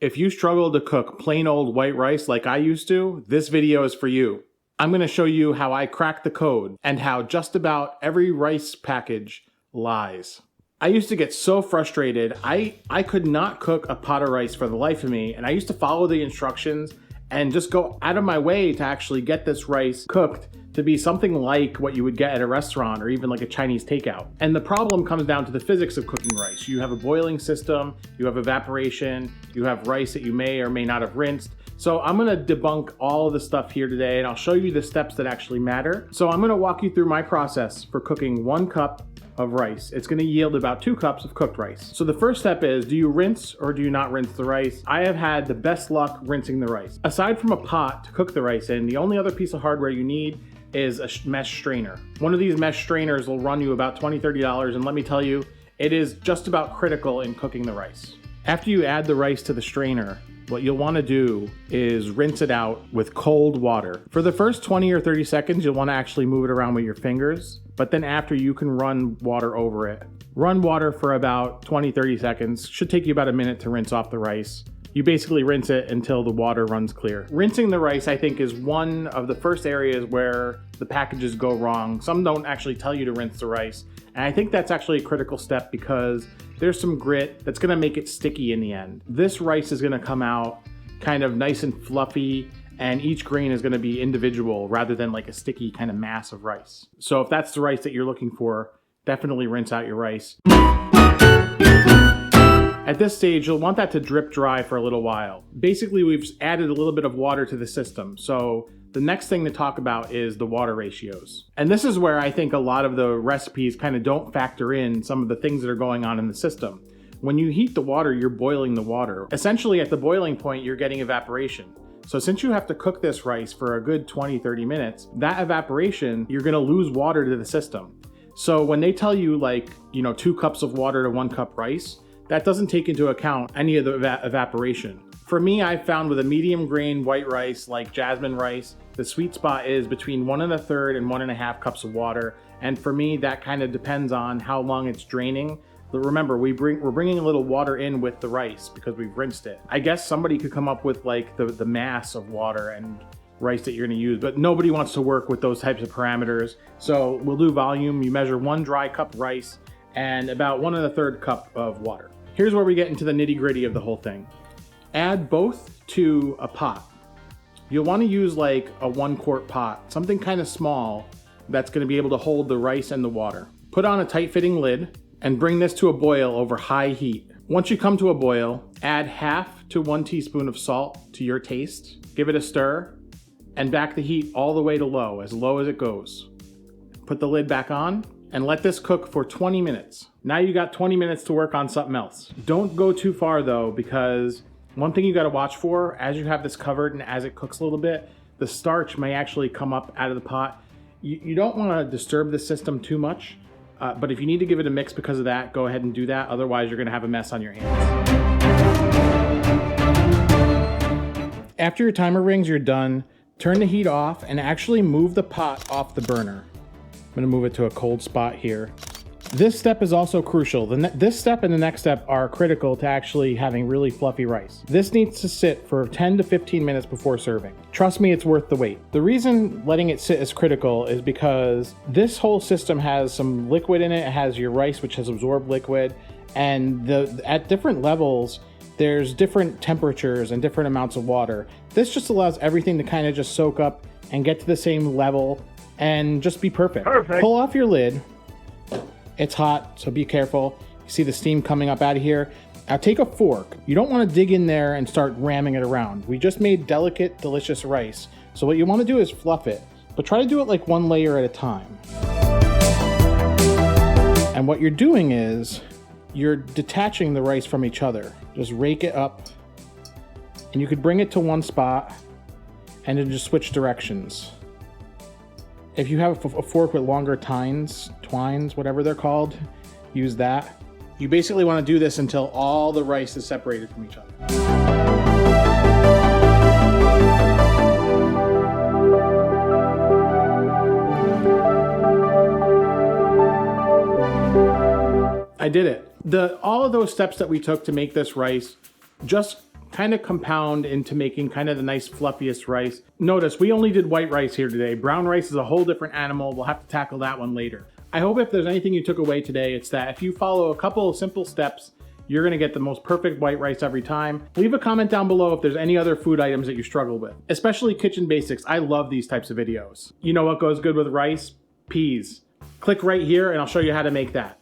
If you struggle to cook plain old white rice like I used to, this video is for you. I'm going to show you how I cracked the code and how just about every rice package lies. I used to get so frustrated. I could not cook a pot of rice for the life of me, and I used to follow the instructions and just go out of my way to actually get this rice cooked to be something like what you would get at a restaurant or even like a Chinese takeout. And the problem comes down to the physics of cooking rice. You have a boiling system, you have evaporation, you have rice that you may or may not have rinsed. So I'm gonna debunk all of the stuff here today, and I'll show you the steps that actually matter. So I'm gonna walk you through my process for cooking 1 cup of rice. It's gonna yield about 2 cups of cooked rice. So the first step is, do you rinse or do you not rinse the rice? I have had the best luck rinsing the rice. Aside from a pot to cook the rice in, the only other piece of hardware you need is a mesh strainer. One of these mesh strainers will run you about $20, $30, and let me tell you, it is just about critical in cooking the rice. After you add the rice to the strainer, what you'll want to do is rinse it out with cold water. For the first 20 or 30 seconds, you'll want to actually move it around with your fingers, but then after, you can run water over it. Run water for about 20, 30 seconds. Should take you about a minute to rinse off the rice. You basically rinse it until the water runs clear. Rinsing the rice, I think, is one of the first areas where the packages go wrong. Some don't actually tell you to rinse the rice. And I think that's actually a critical step because there's some grit that's gonna make it sticky in the end. This rice is gonna come out kind of nice and fluffy, and each grain is gonna be individual rather than like a sticky kind of mass of rice. So if that's the rice that you're looking for, definitely rinse out your rice. At this stage, you'll want that to drip dry for a little while. Basically, we've added a little bit of water to the system. So the next thing to talk about is the water ratios. And this is where I think a lot of the recipes kind of don't factor in some of the things that are going on in the system. When you heat the water, you're boiling the water. Essentially, at the boiling point, you're getting evaporation. So since you have to cook this rice for a good 20, 30 minutes, that evaporation, you're gonna lose water to the system. So when they tell you 2 cups of water to 1 cup rice, that doesn't take into account any of the evaporation. For me, I've found with a medium grain white rice like jasmine rice, the sweet spot is between 1 1/3 and 1 1/2 cups of water. And for me, that kind of depends on how long it's draining. But remember, we're bringing a little water in with the rice because we've rinsed it. I guess somebody could come up with like the mass of water and rice that you're gonna use, but nobody wants to work with those types of parameters. So we'll do volume. You measure 1 dry cup rice and about 1 1/3 cup of water. Here's where we get into the nitty gritty of the whole thing. Add both to a pot. You'll want to use like a 1 quart pot, something kind of small that's going to be able to hold the rice and the water. Put on a tight fitting lid and bring this to a boil over high heat. Once you come to a boil, add 1/2 to 1 teaspoon of salt to your taste. Give it a stir and back the heat all the way to low as it goes. Put the lid back on and let this cook for 20 minutes. Now you got 20 minutes to work on something else. Don't go too far though, because one thing you gotta watch for, as you have this covered and as it cooks a little bit, the starch may actually come up out of the pot. You don't wanna disturb the system too much, but if you need to give it a mix because of that, go ahead and do that. Otherwise, you're gonna have a mess on your hands. After your timer rings, you're done. Turn the heat off and actually move the pot off the burner. I'm gonna move it to a cold spot here. This step is also crucial. This step and the next step are critical to actually having really fluffy rice. This needs to sit for 10 to 15 minutes before serving. Trust me, it's worth the wait. The reason letting it sit is critical is because this whole system has some liquid in it. It has your rice, which has absorbed liquid, and at different levels, there's different temperatures and different amounts of water. This just allows everything to kind of just soak up and get to the same level and just be perfect. Pull off your lid. It's hot, so be careful. You see the steam coming up out of here. Now take a fork. You don't want to dig in there and start ramming it around. We just made delicate, delicious rice. So what you want to do is fluff it, but try to do it like 1 layer at a time. And what you're doing is you're detaching the rice from each other. Just rake it up, and you could bring it to one spot and then just switch directions. If you have a fork with longer twines, whatever they're called, use that. You basically want to do this until all the rice is separated from each other. I did it. All of those steps that we took to make this rice just kind of compound into making kind of the nice fluffiest rice. Notice we only did white rice here today. Brown rice is a whole different animal. We'll have to tackle that one later. I hope if there's anything you took away today, it's that if you follow a couple of simple steps, you're gonna get the most perfect white rice every time. Leave a comment down below if there's any other food items that you struggle with, especially kitchen basics. I love these types of videos. You know what goes good with rice? Peas. Click right here and I'll show you how to make that.